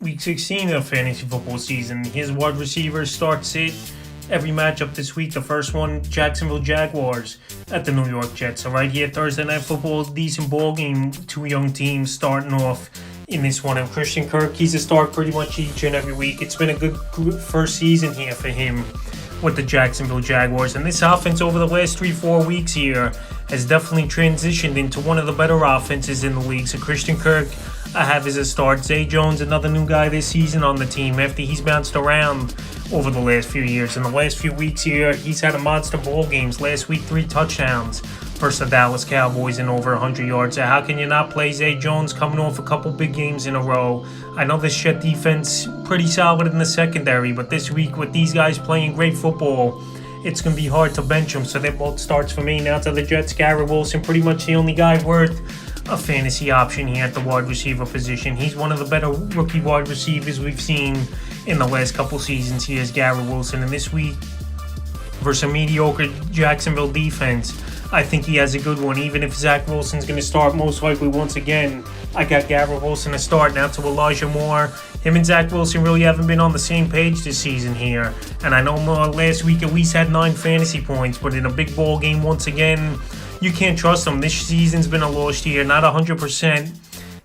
Week 16 of fantasy football season. His wide receivers start sit every matchup this week. The first one, Jacksonville Jaguars at the New York Jets. So right here, Thursday Night Football, decent ball game. Two young teams starting off in this one. And Christian Kirk, he's a start pretty much each and every week. It's been a good first season here for him with the Jacksonville Jaguars. And this offense over the last 3-4 weeks here has definitely transitioned into one of the better offenses in the league. So Christian Kirk, I have as a start. Zay Jones, another new guy this season on the team after he's bounced around over the last few years. In the last few weeks here, he's had a monster ball games. Last week, 3 touchdowns versus the Dallas Cowboys and over 100 yards. So how can you not play Zay Jones coming off a couple big games in a row? I know this Jet defense pretty solid in the secondary, but this week with these guys playing great football, it's going to be hard to bench them. So that both starts for me. Now to the Jets, Garrett Wilson, pretty much the only guy worth a fantasy option here at the wide receiver position. He's one of the better rookie wide receivers we've seen in the last couple seasons. He is Garrett Wilson, and this week versus a mediocre Jacksonville defense, I think he has a good one. Even if Zach Wilson's going to start most likely once again, I got Garrett Wilson to start. Now to Elijah Moore. Him and Zach Wilson really haven't been on the same page this season here. And I know Moore last week at least had 9 fantasy points, but in a big ball game once again, you can't trust him. This season's been a lost year. Not 100%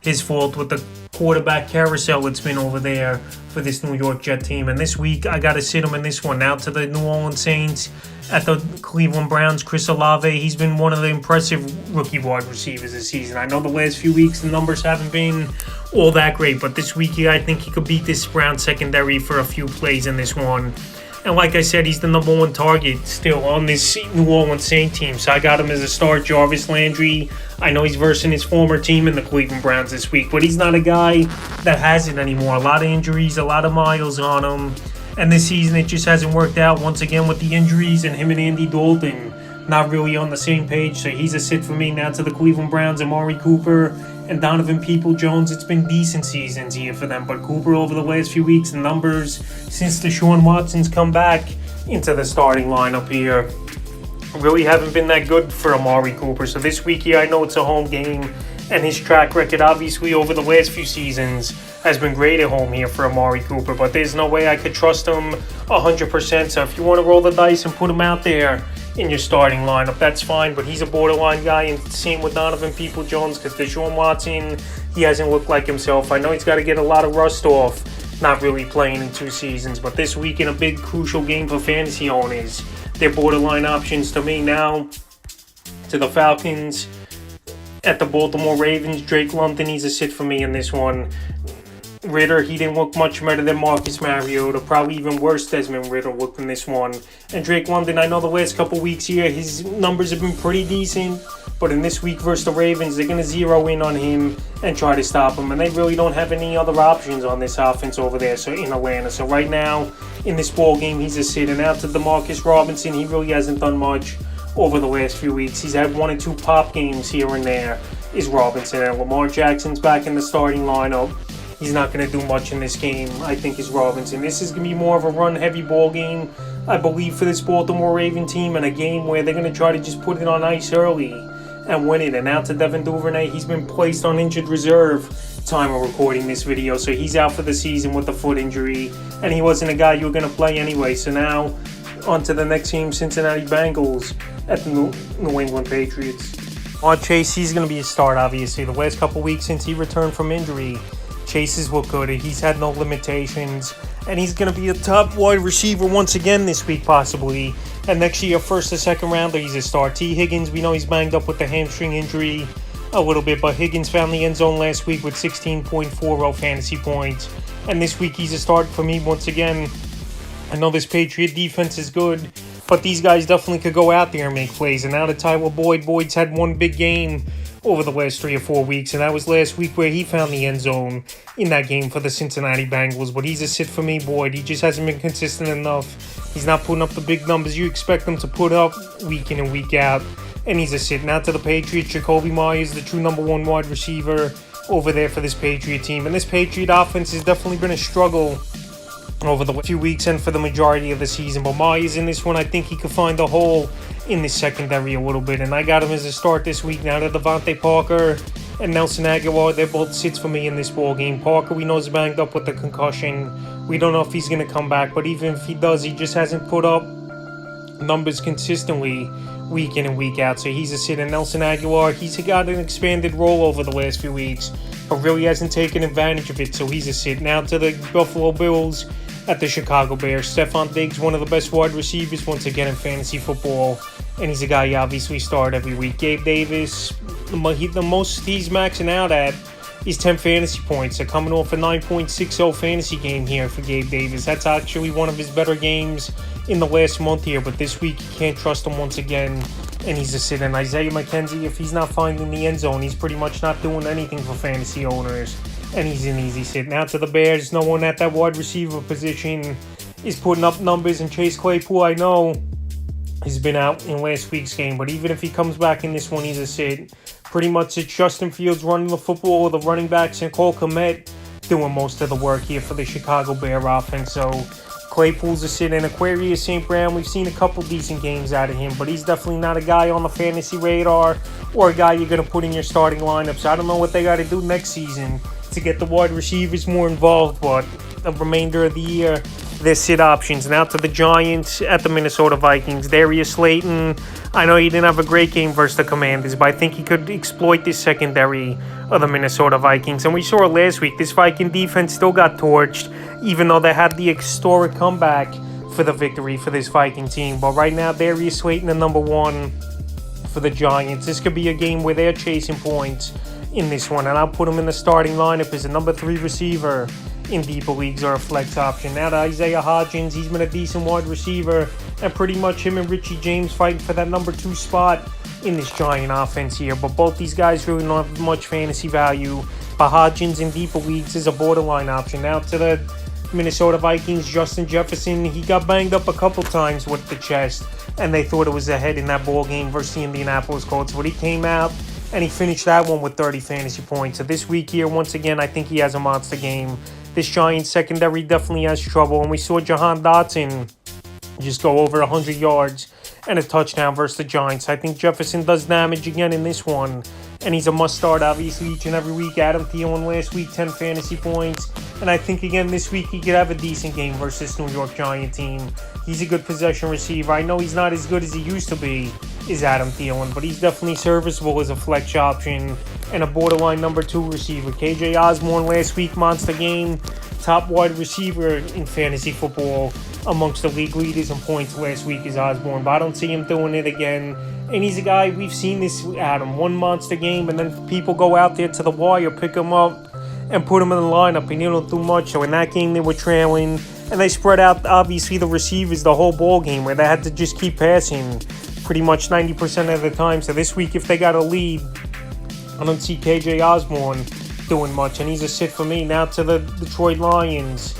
his fault with the quarterback carousel it's been over there for this New York Jet team. And this week, I got to sit him in this one. Now to the New Orleans Saints at the Cleveland Browns. Chris Olave, he's been one of the impressive rookie wide receivers this season. I know the last few weeks the numbers haven't been all that great, but this week I think he could beat this Browns secondary for a few plays in this one. And like I said, he's the number 1 target still on this New Orleans Saints team. So I got him as a start. Jarvis Landry, I know he's versing his former team in the Cleveland Browns this week, but he's not a guy that has it anymore. A lot of injuries, a lot of miles on him. And this season it just hasn't worked out once again with the injuries, and him and Andy Dalton not really on the same page. So he's a sit for me. Now to the Cleveland Browns, Amari Cooper and Donovan Peoples-Jones. It's been decent seasons here for them, but Cooper over the last few weeks, the numbers since Deshaun Watson's come back into the starting lineup here really haven't been that good for Amari Cooper. So this week here, I know it's a home game, and his track record obviously over the last few seasons has been great at home here for Amari Cooper, but there's no way I could trust him 100%. So if you want to roll the dice and put him out there in your starting lineup, that's fine, but he's a borderline guy, and same with Donovan Peoples-Jones, because Deshaun Watson, he hasn't looked like himself. I know he's got to get a lot of rust off, not really playing in 2 seasons, but this week in a big crucial game for fantasy owners, they're borderline options to me. Now to the Falcons at the Baltimore Ravens, Drake London, he's a sit for me in this one. Ritter, he didn't look much better than Marcus Mariota, probably even worse Desmond Ritter looked in this one. And Drake London, I know the last couple weeks here, his numbers have been pretty decent, but in this week versus the Ravens, they're going to zero in on him and try to stop him, and they really don't have any other options on this offense over there in Atlanta. So right now, in this ball game, he's a sit. And out to DeMarcus Robinson, he really hasn't done much over the last few weeks. He's had 1 or 2 pop games here and there, is Robinson. And Lamar Jackson's back in the starting lineup. He's not going to do much in this game, I think, is Robinson. This is going to be more of a run-heavy ball game, I believe, for this Baltimore Raven team, and a game where they're going to try to just put it on ice early and win it. And out to Devin Duvernay, he's been placed on injured reserve time of recording this video, so he's out for the season with a foot injury, and he wasn't a guy you were going to play anyway. So now, on to the next team, Cincinnati Bengals at the New England Patriots. On Chase, he's going to be a start, obviously. The last couple weeks since he returned from injury, Chase has looked good. He's had no limitations, and he's going to be a top wide receiver once again this week, possibly. And next year, first or second rounder, he's a start. T. Higgins, we know he's banged up with the hamstring injury a little bit, but Higgins found the end zone last week with 16.40 fantasy points. And this week, he's a start for me once again. I know this Patriot defense is good, but these guys definitely could go out there and make plays. And now to Tyler Boyd. Boyd's had 1 big game over the last 3 or 4 weeks, and that was last week where he found the end zone in that game for the Cincinnati Bengals. But he's a sit for me, Boyd. He just hasn't been consistent enough. He's not putting up the big numbers you expect him to put up week in and week out, and he's a sit. Now to the Patriots, Jacoby Myers, the true number 1 wide receiver over there for this Patriot team. And this Patriot offense has definitely been a struggle over the few weeks and for the majority of the season. But Myers in this one, I think he could find a hole in the secondary a little bit, and I got him as a start this week. Now to Devontae Parker, and Nelson Aguilar, they're both sits for me in this ball game. Parker, we know, is banged up with the concussion. We don't know if he's going to come back, but even if he does, he just hasn't put up numbers consistently week in and week out. So he's a sit. And Nelson Aguilar, he's got an expanded role over the last few weeks, but really hasn't taken advantage of it. So he's a sit. Now to the Buffalo Bills at the Chicago Bears. Stefon Diggs, one of the best wide receivers once again in fantasy football, and he's a guy you obviously start every week. Gabe Davis, the most he's maxing out at is 10 fantasy points. So coming off a 9.60 fantasy game here for Gabe Davis. That's actually one of his better games in the last month here, but this week you can't trust him once again, and he's a sit. And Isaiah McKenzie, if he's not finding the end zone, he's pretty much not doing anything for fantasy owners, and he's an easy sit. Now to the Bears, no one at that wide receiver position is putting up numbers, and Chase Claypool, I know he's been out in last week's game, but even if he comes back in this one, he's a sit. Pretty much it's Justin Fields running the football, the running backs, and Cole Kmet doing most of the work here for the Chicago Bear offense. So Claypool's a sit. And Aquarius St. Brown, we've seen a couple decent games out of him, but he's definitely not a guy on the fantasy radar or a guy you're going to put in your starting lineup. So I don't know what they got to do next season to get the wide receivers more involved, but the remainder of the year, their sit options. Now to the Giants at the Minnesota Vikings. Darius Slayton, I know he didn't have a great game versus the Commanders, but I think he could exploit this secondary of the Minnesota Vikings. And we saw it last week. This Viking defense still got torched, even though they had the historic comeback for the victory for this Viking team. But right now, Darius Slayton, the number one for the Giants. This could be a game where they're chasing points in this one, and I'll put him in the starting lineup as a number 3 receiver in deeper leagues or a flex option. Now to Isaiah Hodgins, he's been a decent wide receiver, and pretty much him and Richie James fighting for that number 2 spot in this Giant offense here. But both these guys really don't have much fantasy value. But Hodgins in deeper leagues is a borderline option. Now to the Minnesota Vikings, Justin Jefferson, he got banged up a couple times with the chest, and they thought it was ahead in that ball game versus the Indianapolis Colts, but he came out and he finished that one with 30 fantasy points. So this week here, once again, I think he has a monster game. This Giants secondary definitely has trouble, and we saw Jahan Dotson just go over 100 yards and a touchdown versus the Giants. I think Jefferson does damage again in this one, and he's a must-start, obviously, each and every week. Adam Thielen last week, 10 fantasy points, and I think, again, this week he could have a decent game versus this New York Giant team. He's a good possession receiver. I know he's not as good as he used to be, is Adam Thielen, but he's definitely serviceable as a flex option and a borderline number 2 receiver. KJ Osborne last week, monster game, top wide receiver in fantasy football amongst the league leaders in points last week is Osborne, but I don't see him doing it again. And he's a guy, we've seen this, Adam, one monster game, and then people go out there to the wire, pick him up, and put him in the lineup, and he don't do much. So in that game, they were trailing, and they spread out, obviously, the receivers the whole ball game, where they had to just keep passing pretty much 90% of the time. So this week, if they got a lead, I don't see KJ Osborne doing much, and he's a sit for me. Now to the Detroit Lions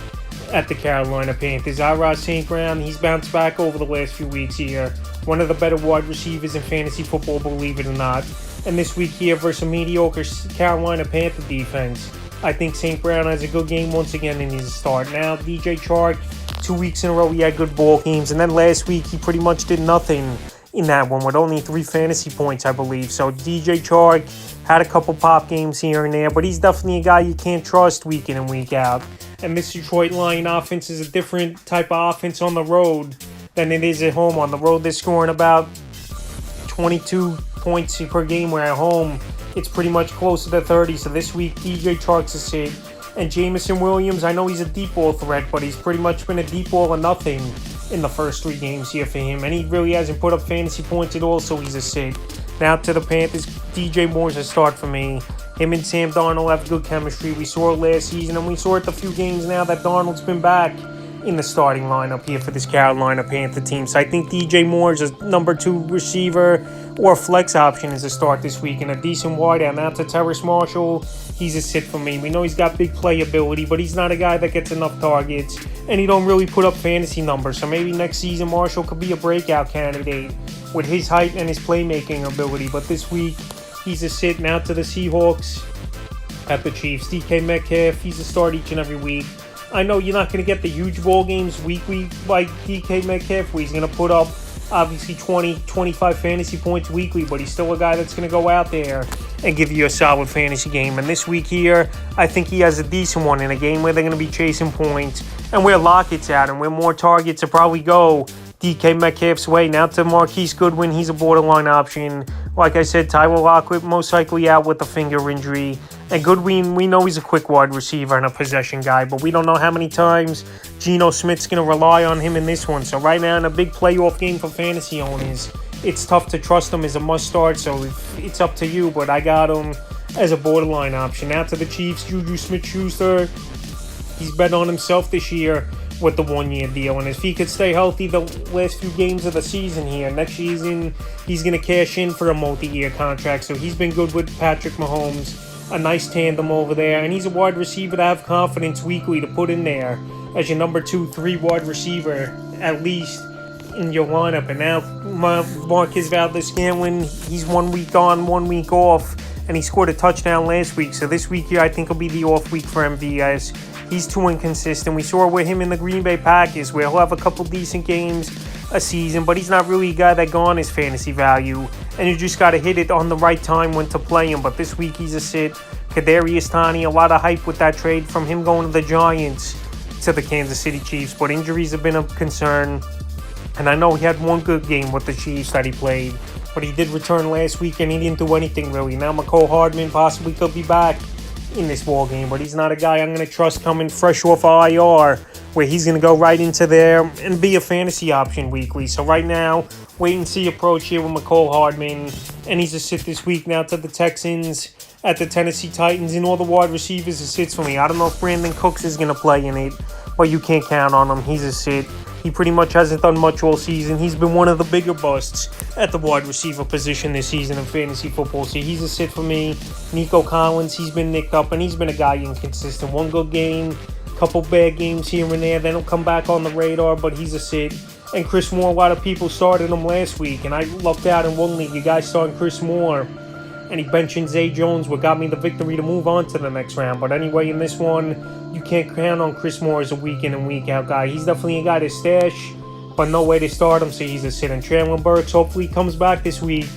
at the Carolina Panthers. Amon-Ra St. Brown, he's bounced back over the last few weeks here. One of the better wide receivers in fantasy football, believe it or not. And this week here versus a mediocre Carolina Panther defense, I think St. Brown has a good game once again in his start. Now, DJ Chark, 2 weeks in a row he had good ball games, and then last week he pretty much did nothing in that one with only 3 fantasy points, I believe. So DJ Chark had a couple pop games here and there, but he's definitely a guy you can't trust week in and week out. And this Detroit Lion offense is a different type of offense on the road than it is at home. On the road, they're scoring about 22 points per game, where at home it's pretty much closer to 30. So this week, DJ Chark's a sit. And Jameson Williams, I know he's a deep ball threat, but he's pretty much been a deep ball or nothing in the first 3 games here for him. And he really hasn't put up fantasy points at all, so he's a sit. Now to the Panthers, DJ Moore's a start for me. Him and Sam Darnold have good chemistry. We saw it last season, and we saw it a few games now that Darnold's been back in the starting lineup here for this Carolina Panther team. So I think DJ Moore is a number 2 receiver or flex option as a start this week, and a decent wideout. Now to Terrace Marshall, he's a sit for me. We know he's got big playability, but he's not a guy that gets enough targets, and he don't really put up fantasy numbers. So maybe next season Marshall could be a breakout candidate with his height and his playmaking ability. But this week, he's a sit. Now to the Seahawks at the Chiefs. DK Metcalf, he's a start each and every week. I know you're not going to get the huge ball games weekly like DK Metcalf, where he's going to put up obviously 20, 25 fantasy points weekly, but he's still a guy that's going to go out there and give you a solid fantasy game. And this week here, I think he has a decent one in a game where they're going to be chasing points and where Lockett's at and where more targets will probably go DK Metcalf's way. Now to Marquise Goodwin, he's a borderline option. Like I said, Tyler Lockett most likely out with a finger injury. And Goodwin, we know he's a quick wide receiver and a possession guy, but we don't know how many times Geno Smith's going to rely on him in this one. So right now in a big playoff game for fantasy owners, it's tough to trust him as a must-start, so it's up to you, but I got him as a borderline option. Now to the Chiefs, Juju Smith-Schuster. He's bet on himself this year with the one-year deal, and if he could stay healthy the last few games of the season here, next season he's going to cash in for a multi-year contract, so he's been good with Patrick Mahomes, a nice tandem over there, and he's a wide receiver to have confidence weekly to put in there as your number 2-3 wide receiver, at least in your lineup. And now Marquez Valdes-Scantling, he's 1 week on, 1 week off, and he scored a touchdown last week. So this week here, I think will be the off week for MVS. He's too inconsistent. We saw with him in the Green Bay Packers, where he'll have a couple decent games a season, but he's not really a guy that garners fantasy value, and you just got to hit it on the right time when to play him. But this week he's a sit. Kadarius Toney, a lot of hype with that trade from him going to the Giants to the Kansas City Chiefs, but injuries have been a concern. And I know he had one good game with the Chiefs that he played, but he did return last week and he didn't do anything really. Now Mecole Hardman possibly could be back in this ball game, but he's not a guy I'm going to trust coming fresh off IR, where he's going to go right into there and be a fantasy option weekly. So right now, wait and see approach here with Mecole Hardman, and he's a sit this week. Now to the Texans at the Tennessee Titans, and all the wide receivers are sits for me. I don't know if Brandon Cooks is going to play in it, but you can't count on him. He's a sit. He pretty much hasn't done much all season. He's been one of the bigger busts at the wide receiver position this season in fantasy football. So he's a sit for me. Nico Collins, he's been nicked up, and he's been a guy inconsistent. One good game, couple bad games here and there. Then he'll come back on the radar, but he's a sit. And Chris Moore, a lot of people started him last week, and I lucked out in one league. You guys starting Chris Moore, and he benching Zay Jones, what got me the victory to move on to the next round. But anyway, in this one, you can't count on Chris Moore as a week in and week out guy. He's definitely a guy to stash, but no way to start him, so he's a sit. And Traylon Burks hopefully comes back this week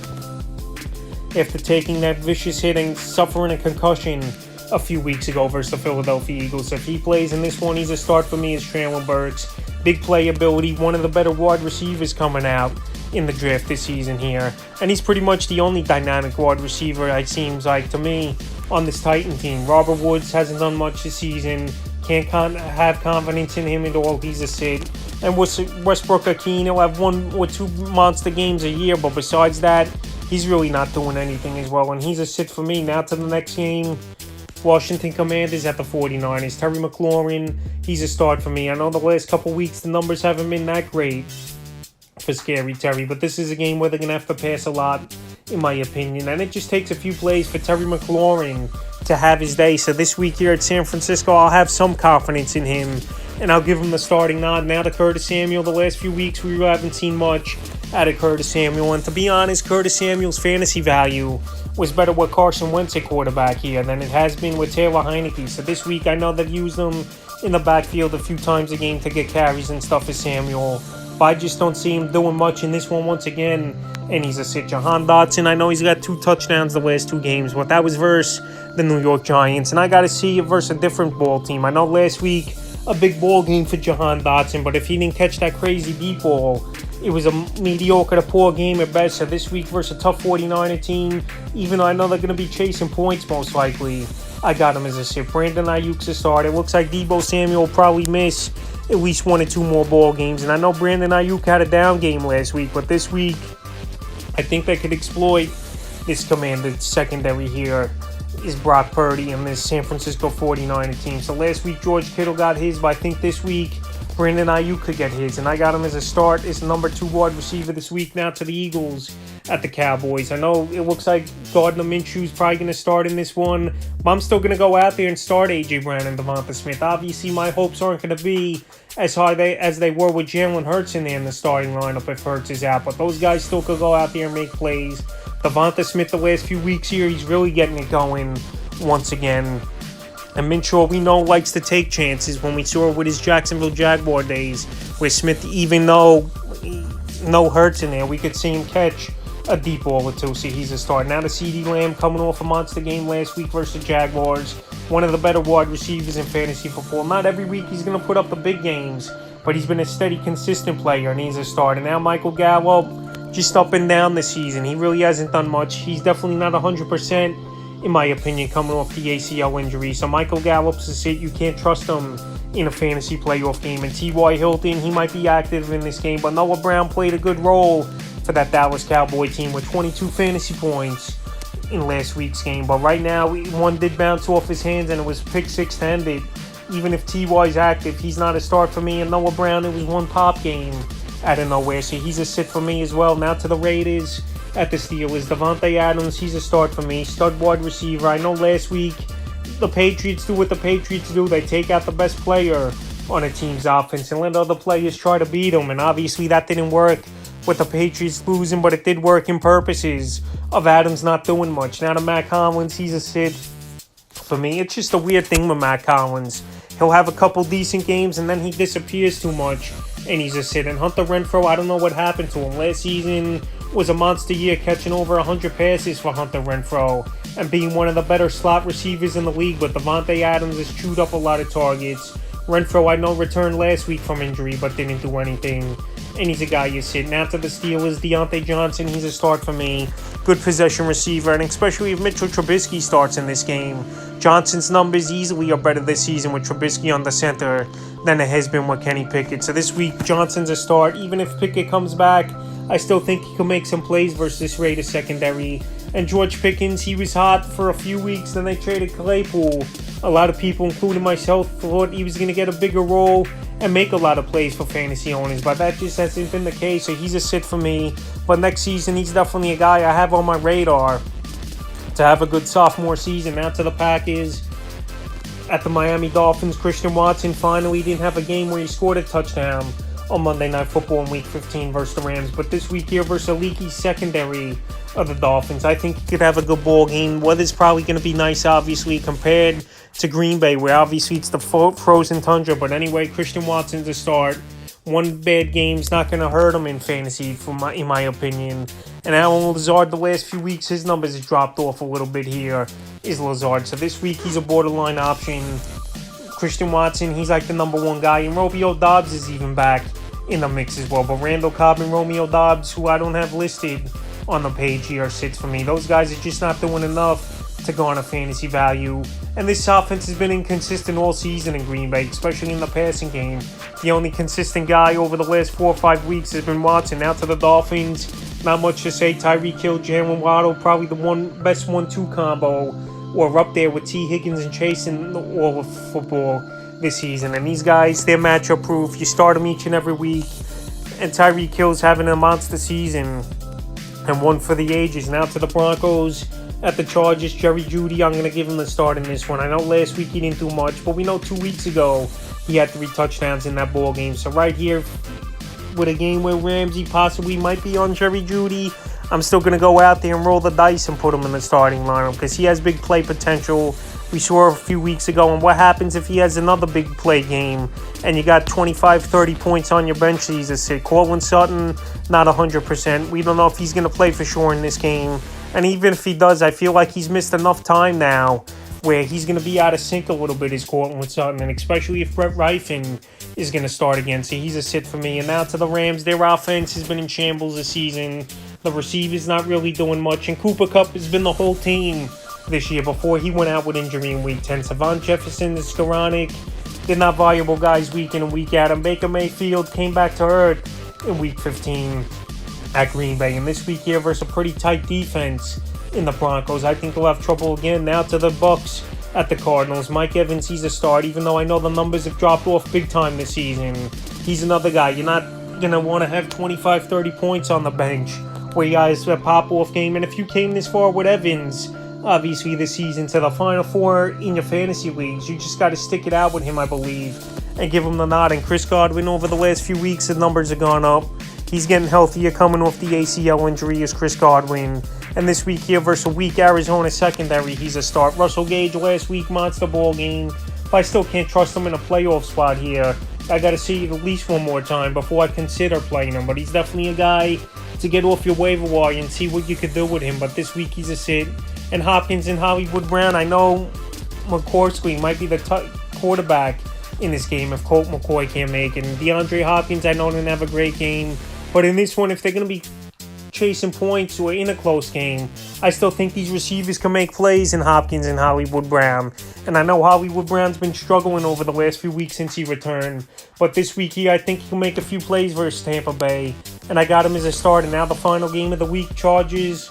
after taking that vicious hit and suffering a concussion a few weeks ago versus the Philadelphia Eagles. So if he plays in this one, he's a start for me as Traylon Burks. Big playability, one of the better wide receivers coming out in the draft this season here. And he's pretty much the only dynamic wide receiver, it seems like to me, on this Titan team. Robert Woods hasn't done much this season. Can't have confidence in him at all. He's a sit. And Westbrook-Ikhine, he'll have 1 or 2 monster games a year, but besides that, he's really not doing anything as well. And he's a sit for me. Now to the next game. Washington Commanders at the 49ers. Terry McLaurin, he's a start for me. I know the last couple weeks the numbers haven't been that great for Scary Terry, but this is a game where they're going to have to pass a lot, in my opinion. And it just takes a few plays for Terry McLaurin to have his day. So this week here at San Francisco, I'll have some confidence in him, and I'll give him the starting nod. Now to Curtis Samuel. The last few weeks, we haven't seen much out of Curtis Samuel. And to be honest, Curtis Samuel's fantasy value was better with Carson Wentz at quarterback here than it has been with Taylor Heineke. So this week, I know they've used him in the backfield a few times a game to get carries and stuff for Samuel, but I just don't see him doing much in this one once again, and he's a sit. Jahan Dotson, I know he's got 2 touchdowns the last 2 games, but that was versus the New York Giants, and I got to see it versus a different ball team. I know last week, a big ball game for Jahan Dotson, but if he didn't catch that crazy deep ball, it was a mediocre to poor game at best. So this week versus a tough 49er team, even though I know they're going to be chasing points most likely, I got him as a sit. Brandon Ayuk's a start. It looks like Deebo Samuel will probably miss at least 1 or 2 more ball games. And I know Brandon Ayuk had a down game last week, but this week, I think they could exploit this Commanders secondary here is Brock Purdy and this San Francisco 49er team. So last week, George Kittle got his, but I think this week, Brandon Ayuk could get his, and I got him as a start as number 2 wide receiver this week. Now to the Eagles at the Cowboys. I know it looks like Gardner Minshew's probably going to start in this one, but I'm still going to go out there and start A.J. Brown and Devonta Smith. Obviously, my hopes aren't going to be as high as they were with Jalen Hurts in there in the starting lineup if Hurts is out, but those guys still could go out there and make plays. Devonta Smith the last few weeks here, he's really getting it going once again. And Minshew, we know, likes to take chances. When we saw it with his Jacksonville Jaguar days, where Smith, even though no Hurts in there, we could see him catch a deep ball or two, so he's a start. Now to CeeDee Lamb, coming off a monster game last week versus the Jaguars. One of the better wide receivers in fantasy football. Not every week he's going to put up the big games, but he's been a steady, consistent player, and he's a start. And now Michael Gallup, just up and down this season. He really hasn't done much. He's definitely not 100%, in my opinion, coming off the ACL injury. So Michael Gallup's a sit. You can't trust him in a fantasy playoff game. And T.Y. Hilton, he might be active in this game, but Noah Brown played a good role for that Dallas Cowboy team with 22 fantasy points in last week's game. But right now, one did bounce off his hands, and it was pick six to end it. Even if T.Y.'s active, he's not a start for me. And Noah Brown, it was one pop game out of nowhere, so he's a sit for me as well. Now to the Raiders at the Steelers. Davante Adams, he's a start for me. Stud wide receiver. I know last week the Patriots do what the Patriots do. They take out the best player on a team's offense and let other players try to beat them. And obviously that didn't work with the Patriots losing, but it did work in purposes of Adams not doing much. Now to Matt Collins, he's a sit for me. It's just a weird thing with Matt Collins. He'll have a couple decent games and then he disappears too much and he's a sit. And Hunter Renfrow, I don't know what happened to him. Last season was a monster year, catching over 100 passes for Hunter Renfrow and being one of the better slot receivers in the league. But Davante Adams has chewed up a lot of targets. Renfrow, I know, returned last week from injury but didn't do anything. And he's a guy you sit. Now to the Steelers, Deontay Johnson, he's a start for me. Good possession receiver, and especially if Mitchell Trubisky starts in this game. Johnson's numbers easily are better this season with Trubisky on the center than it has been with Kenny Pickett. So this week, Johnson's a start. Even if Pickett comes back, I still think he can make some plays versus this Raiders secondary. And George Pickens, he was hot for a few weeks, then they traded Claypool. A lot of people, including myself, thought he was going to get a bigger role and make a lot of plays for fantasy owners, but that just hasn't been the case, so he's a sit for me. But next season, he's definitely a guy I have on my radar to have a good sophomore season. Now to the Packers. At the Miami Dolphins, Christian Watson finally didn't have a game where he scored a touchdown on Monday Night Football in Week 15 versus the Rams. But this week here versus a leaky secondary of the Dolphins, I think he could have a good ball game. Weather's probably going to be nice, obviously, compared to Green Bay, where obviously it's the frozen tundra. But anyway, Christian Watson's a start. One bad game's not going to hurt him in fantasy, in my opinion. And Allen Lazard, the last few weeks, his numbers have dropped off a little bit here, is Lazard. So this week, he's a borderline option. Christian Watson, he's like the number one guy. And Romeo Doubs is even back in the mix as well. But Randall Cobb and Romeo Doubs, who I don't have listed on the page here, sits for me. Those guys are just not doing enough to garner fantasy value. And this offense has been inconsistent all season in Green Bay, especially in the passing game. The only consistent guy over the last 4 or 5 weeks has been Watson. Now to the Dolphins, not much to say. Tyreek Hill, Jalen Waddle, probably the best 1-2 combo, or up there with T. Higgins and Chase in all of football this season. And these guys, they're matchup proof. You start them each and every week. And Tyreek Hill's having a monster season and one for the ages. Now to the Broncos. At the Chargers, Jerry Jeudy, I'm going to give him the start in this one. I know last week he didn't do much, but we know 2 weeks ago he had 3 touchdowns in that ball game. So right here, with a game where Ramsey possibly might be on Jerry Jeudy, I'm still going to go out there and roll the dice and put him in the starting lineup because he has big play potential. We saw a few weeks ago, and what happens if he has another big play game and you got 25, 30 points on your bench? He's a sit. Cortland Sutton, not 100%. We don't know if he's going to play for sure in this game. And even if he does, I feel like he's missed enough time now where he's going to be out of sync a little bit, is Cortland Sutton, and especially if Brett Rypien is going to start again. So he's a sit for me. And now to the Rams, their offense has been in shambles this season. The receivers not really doing much, and Cooper Kupp has been the whole team this year before he went out with injury in Week 10. Savon Jefferson and Skoranek, they're not valuable guys week in and week out. And Baker Mayfield came back to earth in Week 15 at Green Bay. And this week here versus a pretty tight defense in the Broncos, I think they'll have trouble again. Now to the Bucs at the Cardinals. Mike Evans, he's a start, even though I know the numbers have dropped off big time this season. He's another guy. You're not going to want to have 25, 30 points on the bench where you guys a pop-off game. And if you came this far with Evans, obviously this season, to the Final Four in your fantasy leagues, you just got to stick it out with him, I believe, and give him the nod. And Chris Godwin, over the last few weeks, the numbers have gone up. He's getting healthier, coming off the ACL injury, is Chris Godwin. And this week here versus a weak Arizona secondary, he's a start. Russell Gage last week, monster ball game. But I still can't trust him in a playoff spot here. I got to see it at least one more time before I consider playing him. But he's definitely a guy to get off your waiver wire and see what you could do with him. But this week he's a sit. And Hopkins and Hollywood Brown, I know McCourty might be the quarterback in this game if Colt McCoy can't make it. And DeAndre Hopkins, I know, didn't have a great game. But in this one, if they're going to be chasing points or in a close game, I still think these receivers can make plays in Hopkins and Hollywood Brown. And I know Hollywood Brown's been struggling over the last few weeks since he returned. But this week, I think he can make a few plays versus Tampa Bay. And I got him as a starter. Now the final game of the week, Chargers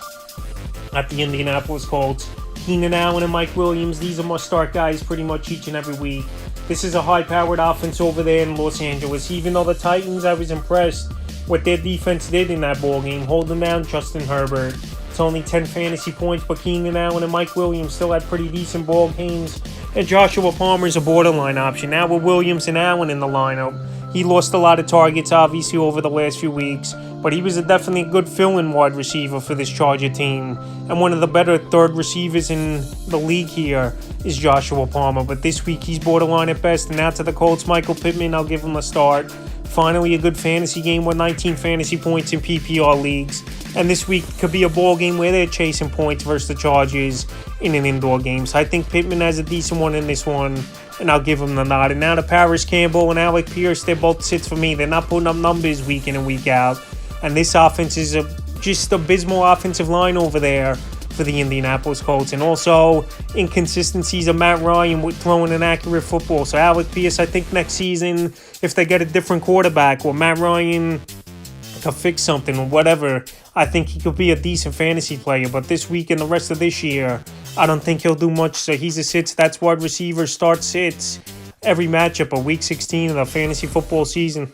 at the Indianapolis Colts. Keenan Allen and Mike Williams, these are my start guys pretty much each and every week. This is a high-powered offense over there in Los Angeles. Even though the Titans, I was impressed what their defense did in that ball game, holding down Justin Herbert. It's only 10 fantasy points, but Keenan Allen and Mike Williams still had pretty decent ball games. And Joshua Palmer is a borderline option. Now with Williams and Allen in the lineup, he lost a lot of targets, obviously, over the last few weeks, but he was definitely a good fill-in wide receiver for this Charger team. And one of the better third receivers in the league here is Joshua Palmer. But this week, he's borderline at best. And now to the Colts, Michael Pittman, I'll give him a start. Finally, a good fantasy game with 19 fantasy points in PPR leagues. And this week could be a ball game where they're chasing points versus the Chargers in an indoor game. So I think Pittman has a decent one in this one, and I'll give him the nod. And now to Paris Campbell and Alec Pierce, they're both sits for me. They're not putting up numbers week in and week out. And this offense is just abysmal offensive line over there for the Indianapolis Colts. And also inconsistencies of Matt Ryan with throwing an accurate football. So Alec Pierce, I think next season, if they get a different quarterback or Matt Ryan to fix something or whatever, I think he could be a decent fantasy player. But this week and the rest of this year, I don't think he'll do much. So he's a sits. That's wide receiver start sits every matchup of Week 16 of the fantasy football season.